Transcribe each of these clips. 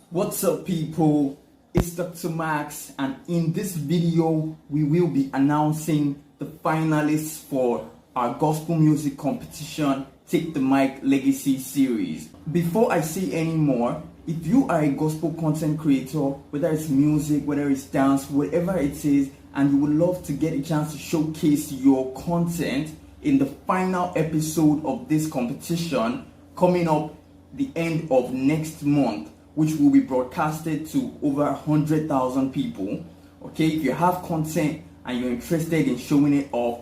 What's up, people? It's Dr. Max, and in this video we will be announcing the finalists for our gospel music competition Take the Mic Legacy series. Before I say any more, if you are a gospel content creator, whether it's music, whether it's dance, whatever it is, and you would love to get a chance to showcase your content in the final episode of this competition coming up the end of next month, which will be broadcasted to over 100,000 people. Okay, if you have content and you're interested in showing it off,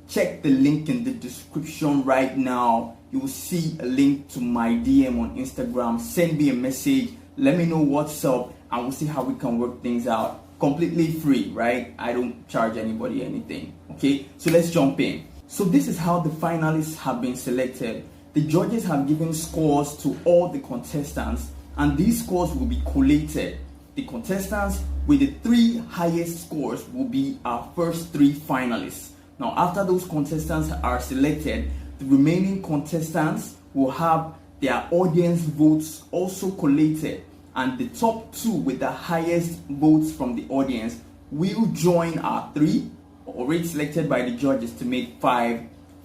check the link in the description right now. You will see a link to my DM on Instagram. Send me a message, let me know what's up, and we'll see how we can work things out. Completely free, right? I don't charge anybody anything. Okay, so let's jump in. So this is how the finalists have been selected. The judges have given scores to all the contestants, and these scores will be collated. The contestants with the 3 highest scores will be our first 3 finalists. Now, after those contestants are selected, the remaining contestants will have their audience votes also collated, and the top 2 with the highest votes from the audience will join our 3 already selected by the judges to make 5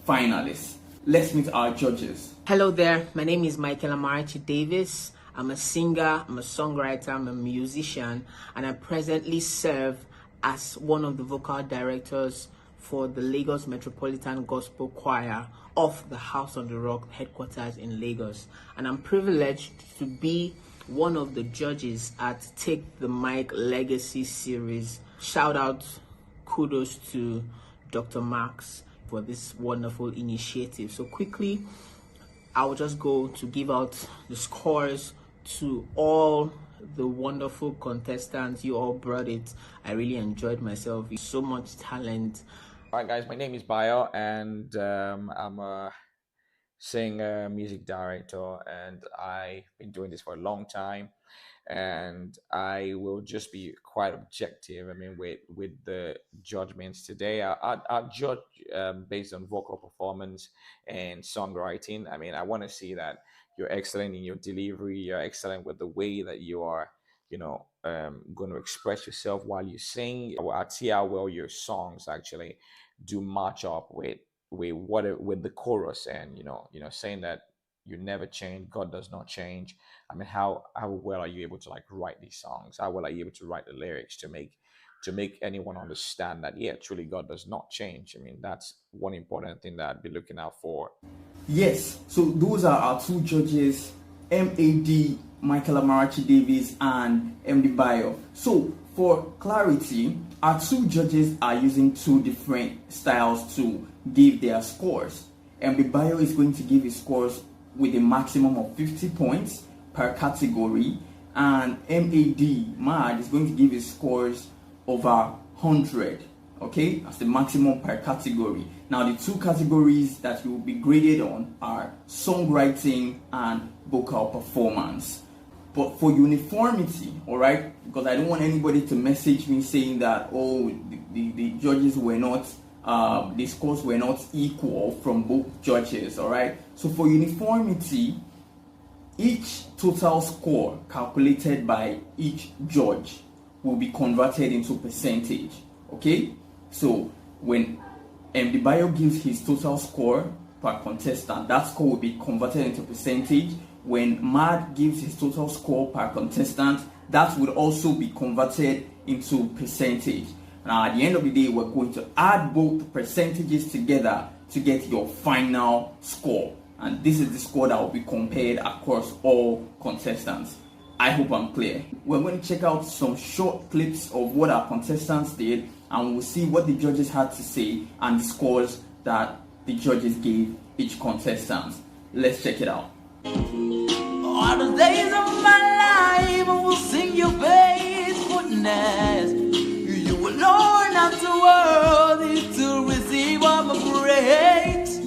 finalists. Let's meet our judges. Hello there, my name is Michael Amarachi Davis. I'm a singer, I'm a songwriter, I'm a musician, and I presently serve as one of the vocal directors for the Lagos Metropolitan Gospel Choir of the House on the Rock headquarters in Lagos. And I'm privileged to be one of the judges at Take the Mic Legacy series. Shout out, kudos to Dr. Max for this wonderful initiative. So quickly, I will just go to give out the scores to all the wonderful contestants. You all brought it. I really enjoyed myself. So much talent. All right, guys, my name is Bayo, and I'm a singer, music director, and I've been doing this for a long time. And I will just be quite objective. I mean, with the judgments today, I judge based on vocal performance and songwriting. I mean, I want to see that you're excellent in your delivery. You're excellent with the way that you are, going to express yourself while you sing. I see how well your songs actually do match up with the chorus, and saying that you never change, God does not change. I mean, how well are you able to write these songs? How well are you able to write the lyrics to make anyone understand that, yeah, truly God does not change? I mean, that's one important thing that I'd be looking out for. Yes, so those are our 2 judges, MAD Michael Amarachi Davis and MD Bayo. So for clarity, our 2 judges are using 2 different styles to give their scores. MD Bayo is going to give his scores with a maximum of 50 points per category, and MAD is going to give his scores over 100. Okay, that's the maximum per category. Now, the 2 categories that you will be graded on are songwriting and vocal performance. But for uniformity, all right, because I don't want anybody to message me saying that, oh, the judges were not, the scores were not equal from both judges, all right. So for uniformity, each total score calculated by each judge will be converted into percentage. Okay, so when MD Bayo gives his total score per contestant, that score will be converted into percentage. When Mad gives his total score per contestant, that would also be converted into percentage. Now, at the end of the day, we're going to add both percentages together to get your final score. And this is the score that will be compared across all contestants. I hope I'm clear. We're going to check out some short clips of what our contestants did, and we'll see what the judges had to say and the scores that the judges gave each contestant. Let's check it out. All the days of my life I will sing your faithfulness. You alone are too worthy to receive all my praise.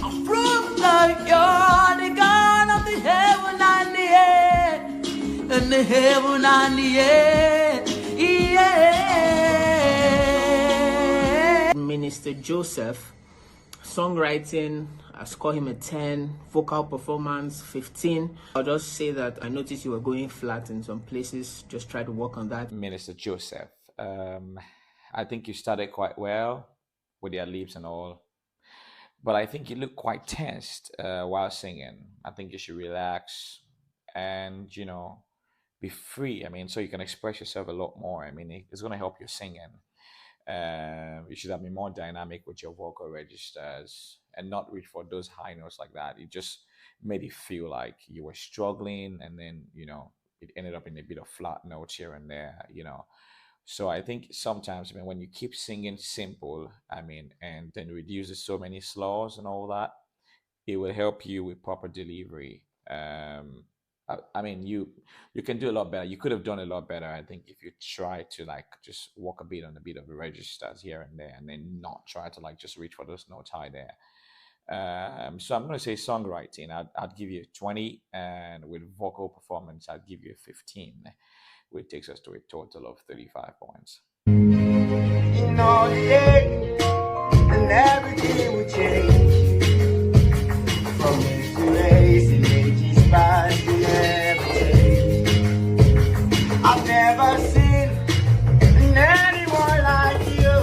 I'm proof that you're the God of the heaven and the earth, and the heaven and the earth. Yeah. Minister Joseph songwriting, I score him a 10. Vocal performance, 15. I'll just say that I noticed you were going flat in some places. Just try to work on that. Minister Joseph, I think you started quite well with your leaps and all, but I think you look quite tensed while singing. I think you should relax and, be free. I mean, so you can express yourself a lot more. I mean, it's going to help your singing. You should have been more dynamic with your vocal registers and not reach for those high notes like that. It just made it feel like you were struggling, and then it ended up in a bit of flat notes here and there. So I think sometimes, I mean, when you keep singing simple, I mean, and then reduces so many slows and all that, it will help you with proper delivery. I mean, you can do a lot better. You could have done a lot better, I think, if you try to like just walk a bit on a bit of the registers here and there, and then not try to like just reach for those notes high there. So I'm going to say songwriting. I'd give you a 20, and with vocal performance, I'd give you a 15, which takes us to a total of 35 points. In all the day, and everything will change. From youth to race, and ages past, will never change. I've never seen anyone like you.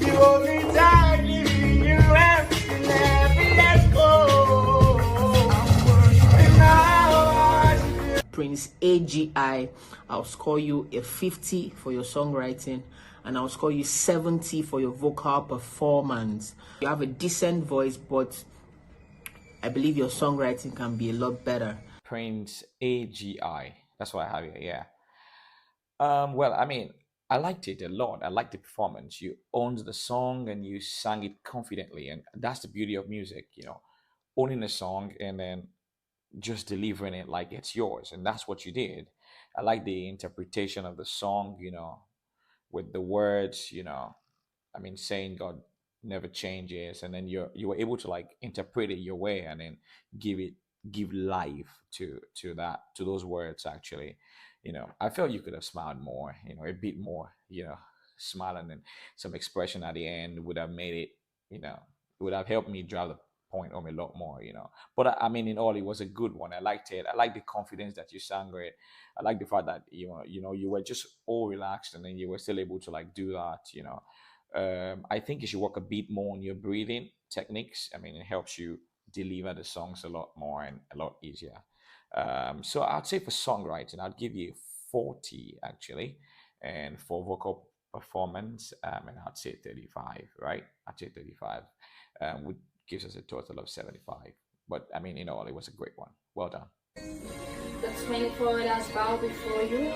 You hold me tight, leaving you everything, never let go. And now I should Prince AGI, I'll score you a 50 for your songwriting, and I'll score you 70 for your vocal performance. You have a decent voice, but I believe your songwriting can be a lot better. Prince AGI. That's what I have here. Yeah. Well, I mean, I liked it a lot. I liked the performance. You owned the song and you sang it confidently, and that's the beauty of music. Owning a song and then just delivering it like it's yours, and that's what you did. I like the interpretation of the song. With the words. I mean, saying God never changes, and then you were able to like interpret it your way, and then give life to those words. Actually, I felt you could have smiled more, a bit more, smile, and then some expression at the end would have made it, it would have helped me drive the point home a lot more. But I mean, in all, it was a good one. I liked it. I like the confidence that you sang it. I like the fact that you were just all relaxed, and then you were still able to like do that. I think you should work a bit more on your breathing techniques. I mean, it helps you deliver the songs a lot more and a lot easier. So I'd say for songwriting, I'd give you 40 actually, and for vocal performance, and I'd say 35, right? I'd say 35, which gives us a total of 75. But I mean, in all, it was a great one. Well done. The 24 elders bow before you.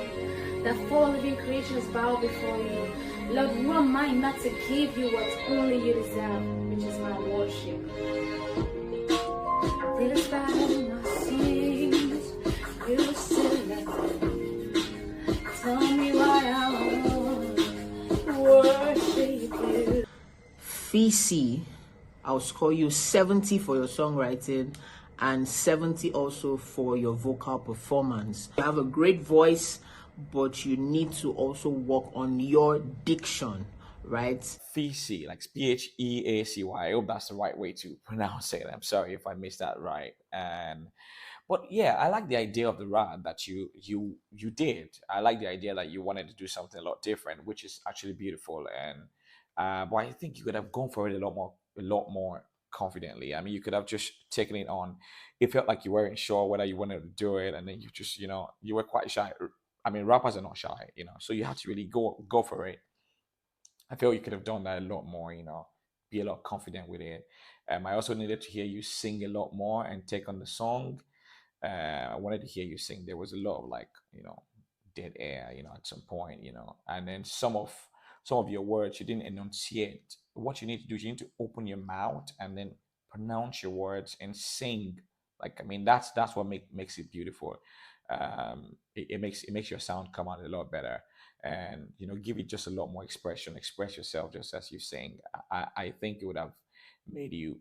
The 4 living creatures bow before you. Lord, who am I not to give you what only you deserve, which is my worship? This battle my sins, you still love me. Tell me why I won't worship you. Fisi, I'll score you 70 for your songwriting and 70 also for your vocal performance. You have a great voice, but you need to also work on your diction, right? Feacy, like Pheacy. I hope that's the right way to pronounce it. I'm sorry if I missed that right. But yeah, I like the idea of the rap that you did. I like the idea that you wanted to do something a lot different, which is actually beautiful. And but I think you could have gone for it a lot more confidently. I mean, you could have just taken it on. It felt like you weren't sure whether you wanted to do it, and then you just you were quite shy. I mean, rappers are not shy, so you have to really go for it. I feel you could have done that a lot more, be a lot confident with it. I also needed to hear you sing a lot more and take on the song. I wanted to hear you sing. There was a lot of like, dead air, at some point, and then some of your words you didn't enunciate. What you need to do is you need to open your mouth and then pronounce your words and sing. Like, I mean, that's what makes it beautiful. It makes your sound come out a lot better, and give it just a lot more expression. Express yourself just as you sing. I think it would have made you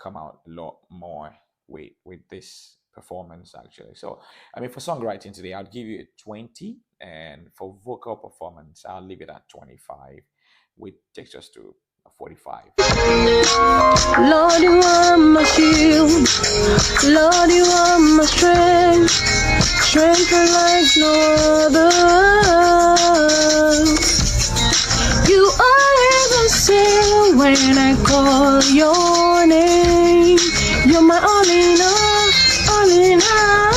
come out a lot more with this performance actually. So I mean, for songwriting today, I'll give you a 20, and for vocal performance, I'll leave it at 25, which takes us to 45. Lord, you are my shield. Lord, you are my strength. Strength like no other. You always answer when I call your name. You're my all in all in all.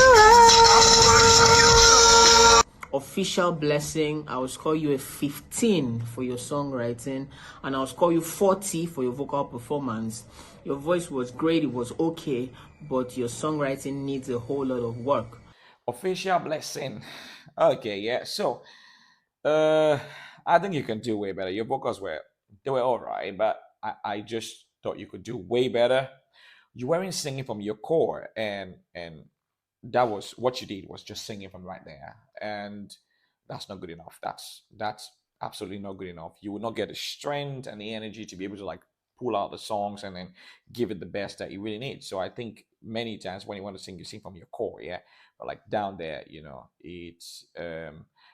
Official blessing, I will score you a 15 for your songwriting, and I'll score you 40 for your vocal performance. Your voice was great, it was okay, but your songwriting needs a whole lot of work. Official blessing. Okay, yeah. So, I think you can do way better. Your vocals were all right, but I just thought you could do way better. You weren't singing from your core, and that was what you did, was just singing from right there, and that's not good enough. That's absolutely not good enough. You will not get the strength and the energy to be able to like pull out the songs and then give it the best that you really need. So I think many times when you want to sing, you sing from your core, yeah. But like down there, it's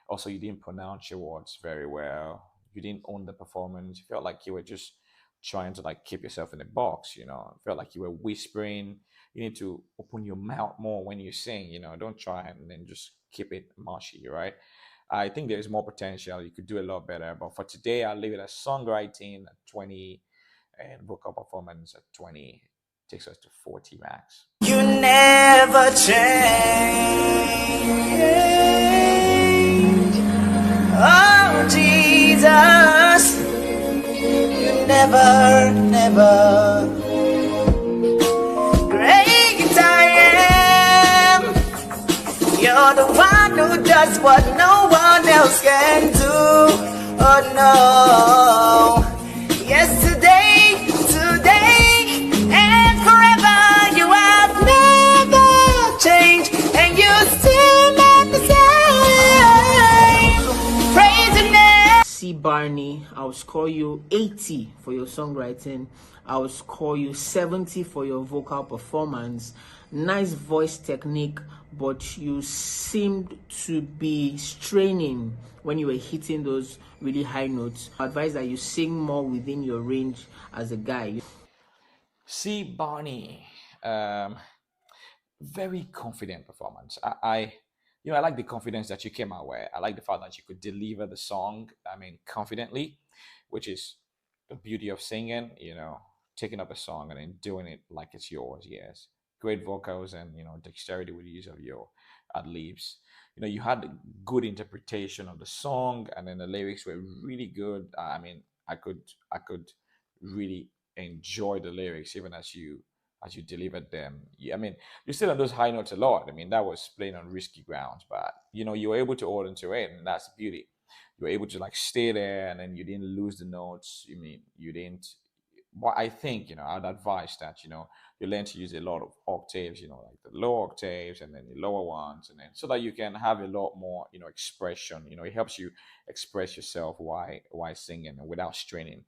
also, you didn't pronounce your words very well. You didn't own the performance. You felt like you were just trying to like keep yourself in a box. Felt like you were whispering. You need to open your mouth more when you sing. Don't try and then just keep it mushy, right? I think there's more potential. You could do a lot better. But for today, I'll leave it as songwriting at 20 and vocal performance at 20. Takes us to 40 max. You never change. Oh, Jesus. You never, never. Great I am. You're the one who does what no one else can do. Oh, no. Yesterday, today, and forever, you have never changed, and you still remain the same. Praise your name. C. Barney, I'll score you 80 for your songwriting. I'll score you 70 for your vocal performance. Nice voice technique, but you seemed to be straining when you were hitting those really high notes. I advise that you sing more within your range as a guy. C. Barney, very confident performance. I like the confidence that you came out with. I like the fact that you could deliver the song, confidently, which is the beauty of singing, taking up a song and then doing it like it's yours. Yes. Great vocals and, dexterity with the use of your ad libs. You had a good interpretation of the song, and then the lyrics were really good. I could really enjoy the lyrics even as you delivered them. You're still on those high notes a lot. That was playing on risky grounds, but you were able to hold into it, and that's the beauty. You were able to like stay there, and then you didn't lose the notes. You didn't. But I think I'd advise that you learn to use a lot of octaves, like the low octaves and then the lower ones, and then so that you can have a lot more expression. It helps you express yourself while singing and without straining.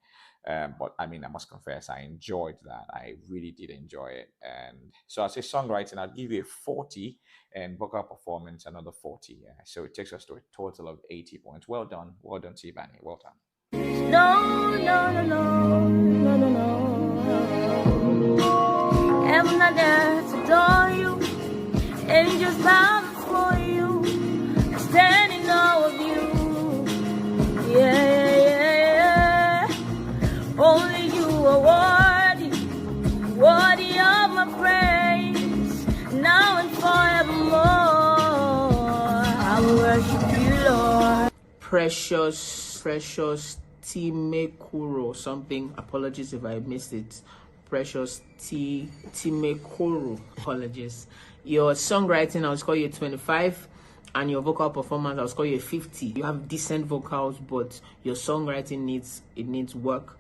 But I must confess, I enjoyed that. I really did enjoy it. And so as a songwriting, I'll give you a 40, and vocal performance another 40. Yeah. So it takes us to a total of 80 points. Well done, T-Bani. Well done. No, I'm not there to adore you. Angels bow before you, standing all of you. Yeah. Only you are worthy of my praise, now and forevermore. I will worship you, Lord. Precious Timekuro something. Apologies if I missed it. Precious Timekuro. Apologies. Your songwriting, I'll score you 25, and your vocal performance, I'll score you 50. You have decent vocals, but your songwriting needs work.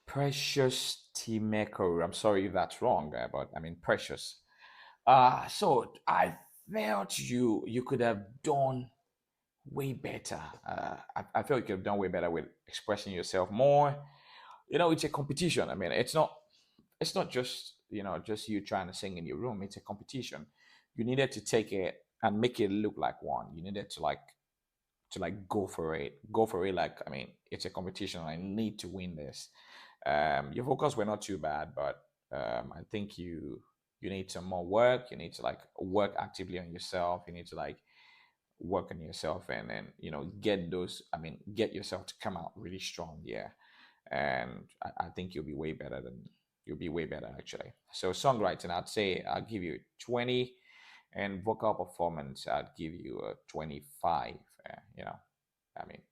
Precious Timekuro. I'm sorry if that's wrong, but Precious. So I felt you could have done way better. I feel you could have done way better with expressing yourself more. It's a competition. It's not just just you trying to sing in your room. It's a competition. You needed to take it and make it look like one. You needed to like like go for it. Go for it. Like, I mean, it's a competition. I need to win this. Your vocals were not too bad, but I think you need some more work. You need to like work actively on yourself. You need to like work on yourself and then get those. I mean, get yourself to come out really strong. Yeah, and I think you'll be way better actually. So songwriting, I'd say I'll give you 20, and vocal performance, I'd give you a 25. I mean,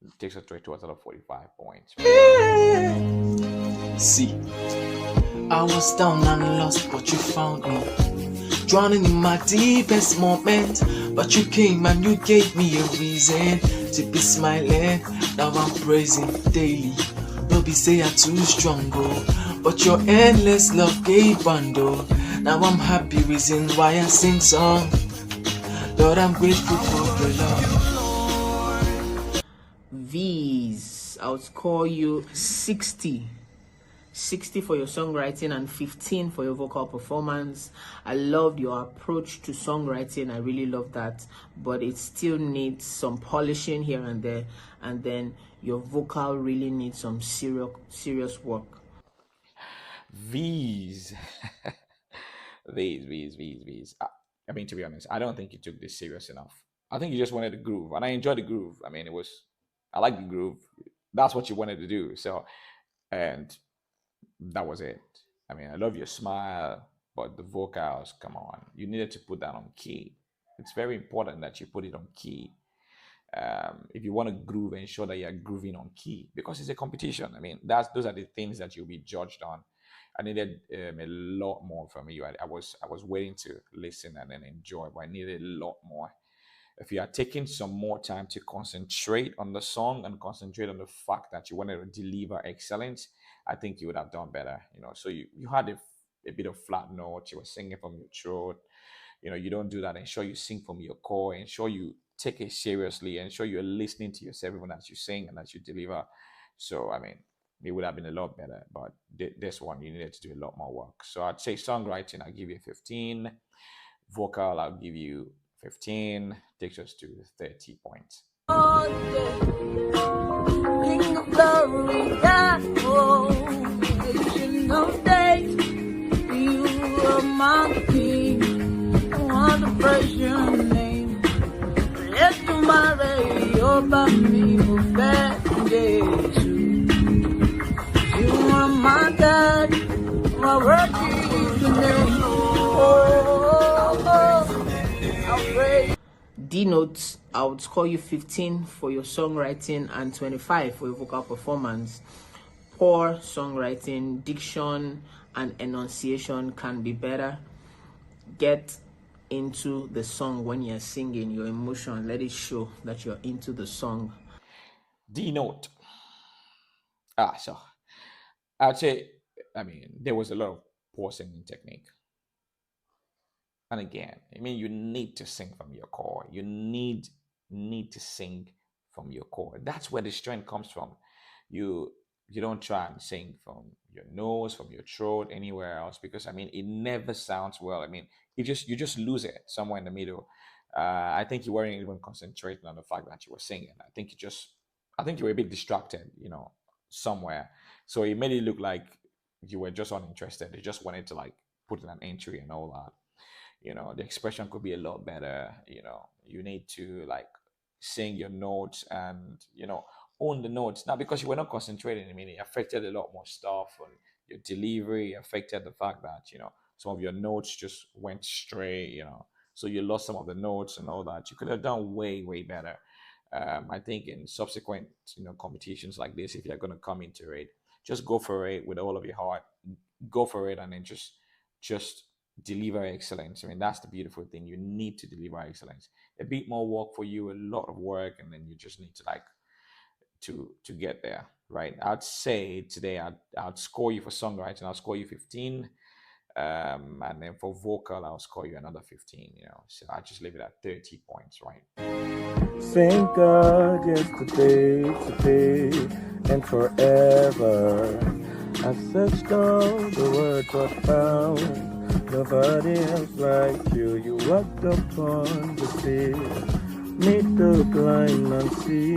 it takes us to a total of 45 points. See, I was down and lost, but you found me. Drowning in my deepest moment, but you came and you gave me a reason to be smiling. Now I'm praising daily. Don't be say I'm too strong, oh, but your endless love gave bundle. Now I'm happy, reason why I sing song. Lord, I'm grateful for the love. V's, I would score you 60. 60 for your songwriting and 15 for your vocal performance. I loved your approach to songwriting. I really love that, but it still needs some polishing here and there, and then your vocal really needs some serious work. V's. V's. I mean, to be honest, I don't think you took this serious enough. I think you just wanted the groove, and I enjoyed the groove. I mean, I like the groove. That's what you wanted to do. So, and that was it. I mean, I love your smile, but the vocals, come on. You needed to put that on key. It's very important that you put it on key. If you want to groove, ensure that you're grooving on key, because it's a competition. I mean, those are the things that you'll be judged on. I needed a lot more from you. I was waiting to listen and then enjoy, but I needed a lot more. If you are taking some more time to concentrate on the song and concentrate on the fact that you wanted to deliver excellence, I think you would have done better. So you had a bit of flat note. You were singing from your throat. You don't do that. Ensure you sing from your core. Ensure you take it seriously. Ensure you're listening to yourself even as you sing and as you deliver. So, I mean, it would have been a lot better, but this one, you needed to do a lot more work. So I'd say songwriting, I'll give you 15. Vocal, I'll give you 15. Takes us to 30 points. King of glory, God, Nation of days, you are my king. I want to praise your name. Let tomorrow over me for bad days. You are my God, my worthy is your name. I'll praise. D notes, I would score you 15 for your songwriting and 25 for your vocal performance. Poor songwriting, diction and enunciation can be better. Get into the song when you're singing, your emotion, let it show that you're into the song. D note. So I'd say, I mean, there was a lot of poor singing technique. And again, I mean, you need to sing from your core. You need to sing from your core. That's where the strength comes from. You don't try and sing from your nose, from your throat, anywhere else, because I mean, it never sounds well. I mean, you just lose it somewhere in the middle. I think you weren't even concentrating on the fact that you were singing. I think you were a bit distracted, somewhere. So it made it look like you were just uninterested. You just wanted to like put in an entry and all that. The expression could be a lot better. You need to like sing your notes and own the notes. Now, because you were not concentrating, I mean, it affected a lot more stuff, and your delivery affected the fact that some of your notes just went stray. So you lost some of the notes and all that. You could have done way better. I think in subsequent competitions like this, if you're going to come into it, just go for it with all of your heart. Go for it, and then just deliver excellence. I mean, that's the beautiful thing. You need to deliver excellence. A bit more work for you, a lot of work, and then you just need to like to get there, right? I'd say today I'd score you for songwriting. I'll score you 15, and then for vocal I'll score you another 15. So I just leave it at 30 points, right? Thank God yesterday, today, and forever. I searched all the world but found nobody else like you. You walked upon the sea, need to climb and see.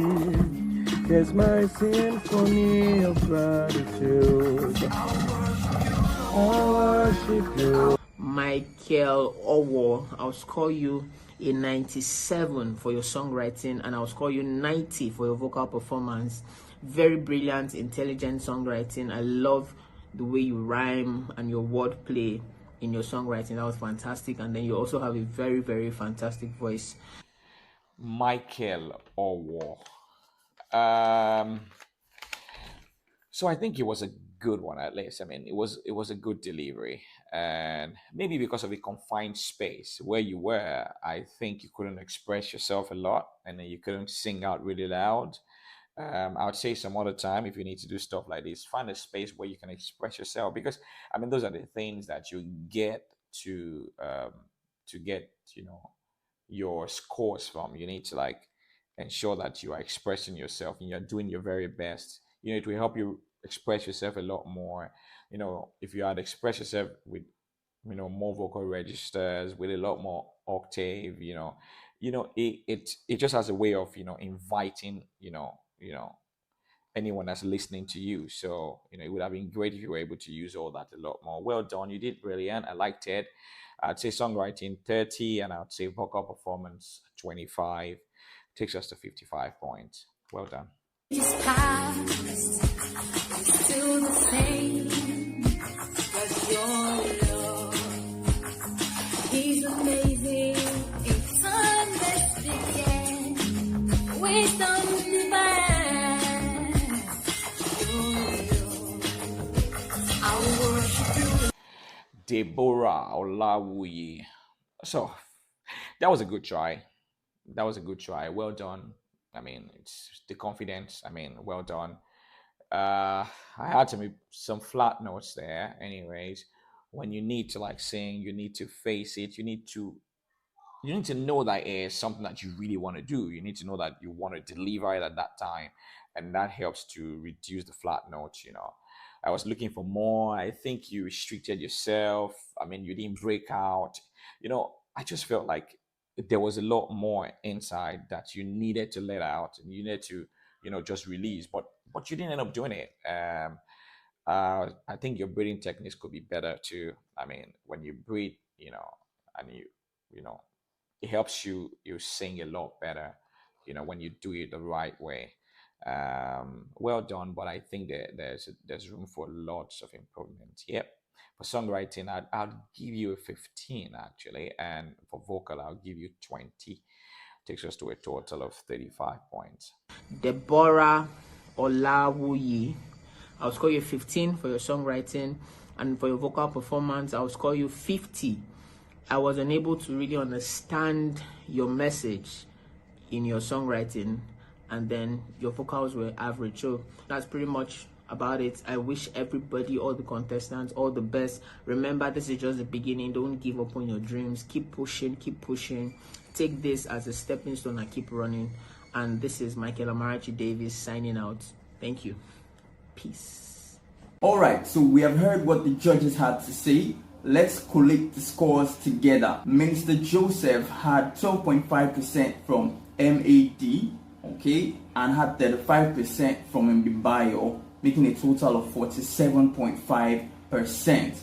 Here's my symphony of gratitude. I worship you. Michael Owo, I'll score you a 97 for your songwriting, and I'll score you 90 for your vocal performance. Very brilliant, intelligent songwriting. I love the way you rhyme and your wordplay in your songwriting. That was fantastic. And then you also have a very, very fantastic voice. Michael Owo. So I think it was a good one, at least. I mean, it was a good delivery, and maybe because of a confined space where you were, I think you couldn't express yourself a lot, and then you couldn't sing out really loud. I would say some other time, if you need to do stuff like this, find a space where you can express yourself, because I mean, those are the things that you get to get, your scores from. You need to like ensure that you are expressing yourself and you're doing your very best. It will help you express yourself a lot more. If you had expressed yourself with more vocal registers, with a lot more octave, it just has a way of inviting anyone that's listening to you. So it would have been great if you were able to use all that a lot more. Well done, you did brilliant. I liked it. I'd say songwriting 30, and I'd say vocal performance 25. Takes us to 55 points. Well done. It's past, it's still the same, but your love is amazing. It's unless wisdom divine. Your love, I worship you. Deborah Olawuyi. So that was a good try. Well done. I mean, it's the confidence. I mean, well done. I had some flat notes there. Anyways, when you need to like sing, you need to face it. You need to know that it's something that you really want to do. You need to know that you want to deliver it at that time, and that helps to reduce the flat notes. I was looking for more. I think you restricted yourself. I mean, you didn't break out. I just felt like there was a lot more inside that you needed to let out, and you needed to, just release. But you didn't end up doing it. I think your breathing techniques could be better too. I mean, when you breathe, and it helps you sing a lot better, when you do it the right way. Well done, but I think that there's room for lots of improvement. Yep. For songwriting, I'll give you a 15 actually, and for vocal, I'll give you 20. Takes us to a total of 35 points. Deborah Olawuyi, I'll score you 15 for your songwriting, and for your vocal performance, I'll score you 50. I was unable to really understand your message in your songwriting, and then your vocals were average. So that's pretty much about it. I wish everybody, all the contestants, all the best. Remember, this is just the beginning. Don't give up on your dreams. Keep pushing. Take this as a stepping stone and keep running. And this is Michael Amarachi Davis signing out. Thank you. Peace. All right, so we have heard what the judges had to say. Let's collect the scores together. Minister Joseph had 12.5% from MAD, okay, and had 35% from MDBio, making a total of 47.5%.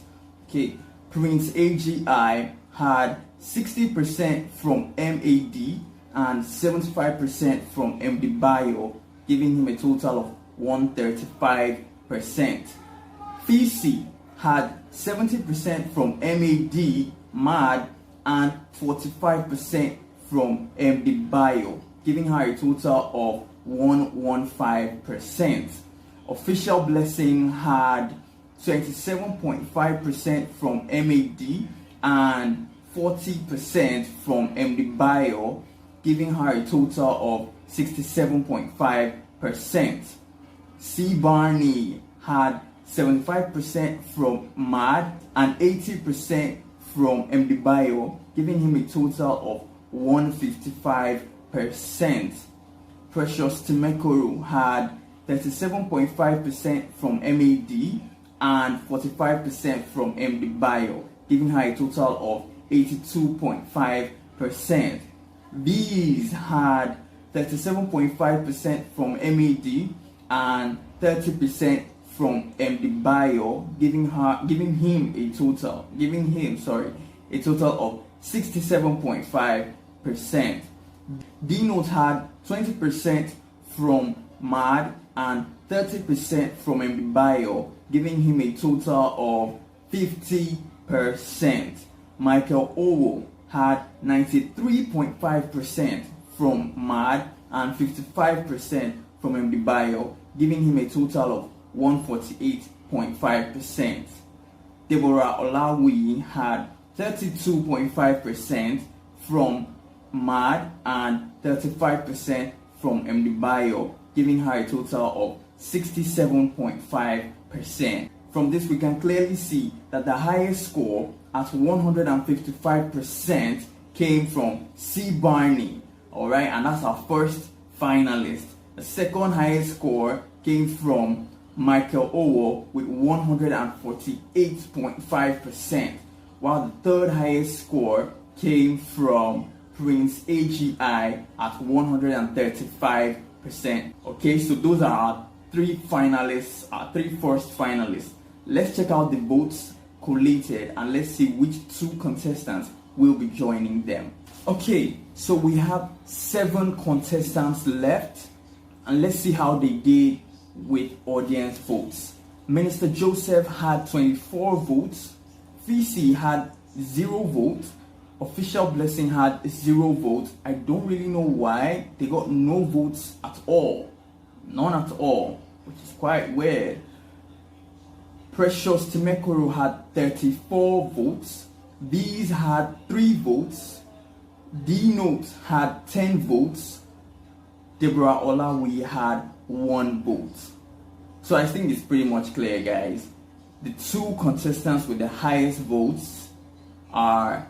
Okay, Prince AGI had 60% from MAD and 75% from MDBio, giving him a total of 135%. Fisi had 70% from MAD, and 45% from MDBio, giving her a total of 115%. Official Blessing had 27.5% from MAD and 40% from MDBio, giving her a total of 67.5%. C. Barney had 75% from MAD and 80% from MDBio, giving him a total of 155%. Precious Timekuru had 37.5% from MAD and 45% from MDBio, giving her a total of 82.5%. These had 37.5% from MAD and 30% from MD Bio, giving him a total of 67.5%. D Note had 20% from MAD and 30% from MD Bio, giving him a total of 50%. Michael Owo had 93.5% from MAD and 55% from MD Bio, giving him a total of 148.5%. Deborah Olawi had 32.5% from MAD and 35% from MD Bio, giving her a total of 67.5%. From this, we can clearly see that the highest score at 155% came from C. Barney, alright, and that's our first finalist. The second highest score came from Michael Owo with 148.5%, while the third highest score came from Prince AGI at 135%. Okay, so those are our three finalists, our three first finalists. Let's check out the votes collated and let's see which two contestants will be joining them. Okay, so we have 7 contestants left, and let's see how they did with audience votes. Minister Joseph had 24 votes, Fisi had 0 votes, Official Blessing had 0 votes. I don't really know why they got no votes at all, none at all, which is quite weird. Precious Timekuru had 34 votes, Bees had 3 votes, D Note had 10 votes, Deborah Olawi had 1 vote. So I think it's pretty much clear, guys. The 2 contestants with the highest votes are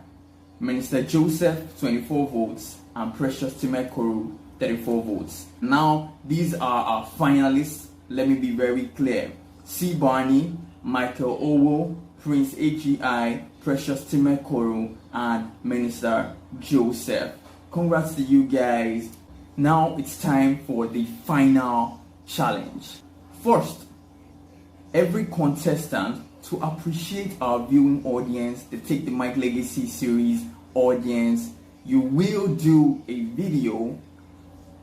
Minister Joseph, 24 votes, and Precious Timekuru, 34 votes. Now, these are our finalists. Let me be very clear. C. Barney, Michael Owo, Prince AGI, Precious Timekuru, and Minister Joseph. Congrats to you guys. Now it's time for the final challenge. First, every contestant, to appreciate our viewing audience, the Take the Mic Legacy series audience, you will do a video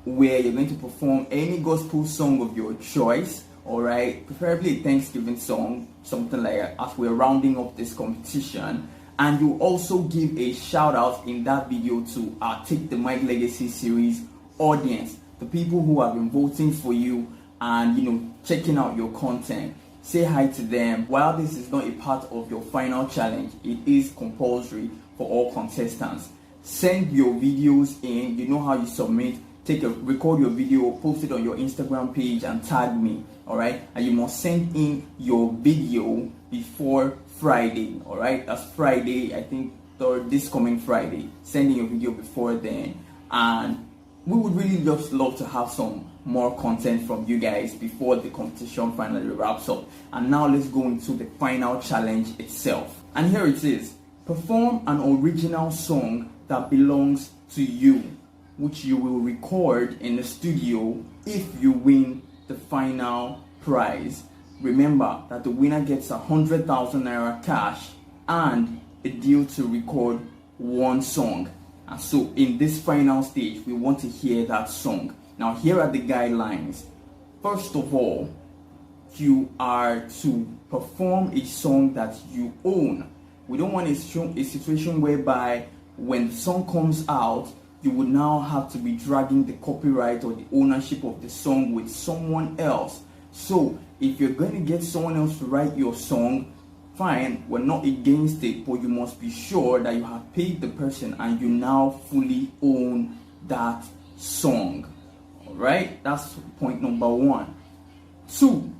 where you're going to perform any gospel song of your choice, alright, preferably a Thanksgiving song, something like that, as we're rounding up this competition. And you also give a shout out in that video to our Take the Mic Legacy series audience, the people who have been voting for you and checking out your content. Say hi to them. While this is not a part of your final challenge, it is compulsory for all contestants. Send your videos in. You know how you submit. Record your video, post it on your Instagram page and tag me, alright? And you must send in your video before Friday, alright? That's Friday, I think this coming Friday. Send in your video before then, and we would really just love to have some more content from you guys before the competition finally wraps up. And now let's go into the final challenge itself. And here it is. Perform an original song that belongs to you, which you will record in the studio if you win the final prize. Remember that the winner gets 100,000 naira cash and a deal to record 1 song. And so in this final stage, we want to hear that song. Now here are the guidelines. First of all, you are to perform a song that you own. We don't want a situation whereby when the song comes out, you would now have to be dragging the copyright or the ownership of the song with someone else. So if you're going to get someone else to write your song, fine, we're not against it, but you must be sure that you have paid the person and you now fully own that song. Alright, that's point number 1. 2,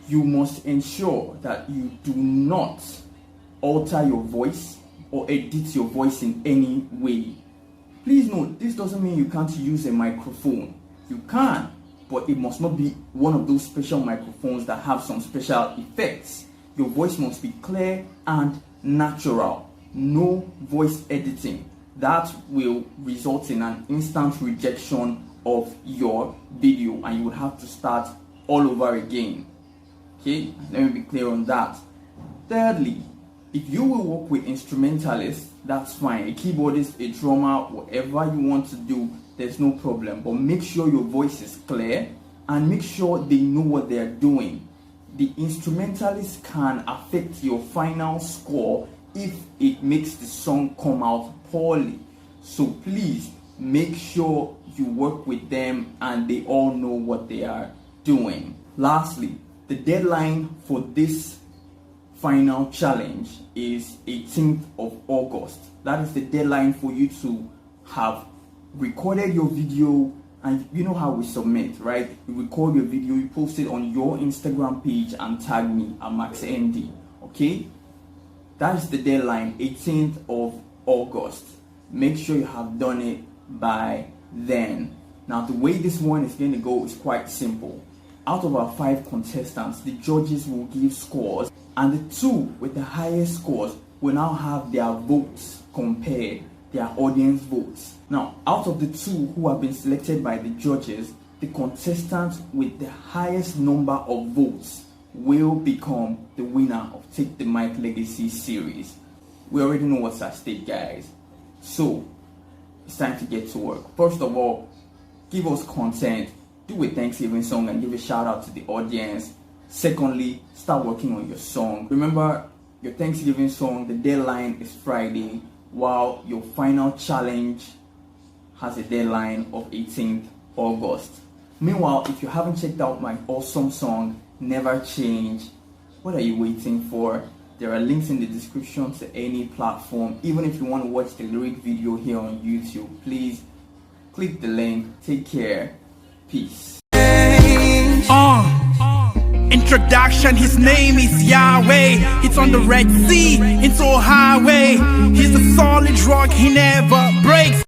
you must ensure that you do not alter your voice or edit your voice in any way. Please note, this doesn't mean you can't use a microphone. You can, but it must not be one of those special microphones that have some special effects. Your voice must be clear and natural. No voice editing. that will result in an instant rejection of your video and you would have to start all over again. Okay, let me be clear on that. Thirdly, if you will work with instrumentalists, that's fine. A keyboardist, a drummer, whatever you want to do, there's no problem. But make sure your voice is clear and make sure they know what they're doing. The instrumentalist can affect your final score if it makes the song come out poorly. So please make sure you work with them and they all know what they are doing. Lastly, the deadline for this final challenge is 18th of August. That is the deadline for you to have recorded your video, and you know how we submit, right? You record your video, you post it on your Instagram page and tag me at MACX. Okay, that is the deadline, 18th of August. Make sure you have done it by then. Now the way this one is going to go is quite simple. Out of our 5 contestants, the judges will give scores, and the 2 with the highest scores will now have their votes compared, their audience votes. Now, out of the 2 who have been selected by the judges, the contestant with the highest number of votes will become the winner of Take the Mic Legacy series. We already know what's at stake, guys. So, it's time to get to work. First of all, give us content. Do a Thanksgiving song and give a shout out to the audience. Secondly, start working on your song. Remember, your Thanksgiving song, the deadline is Friday, while your final challenge has a deadline of 18th August. Meanwhile, if you haven't checked out my awesome song, Never Change, what are you waiting for? There are links in the description to any platform. Even if you want to watch the lyric video here on YouTube, please click the link. Take care. Peace. Introduction, his name is Yahweh. It's on the Red Sea, into a highway. He's a solid rock, he never breaks.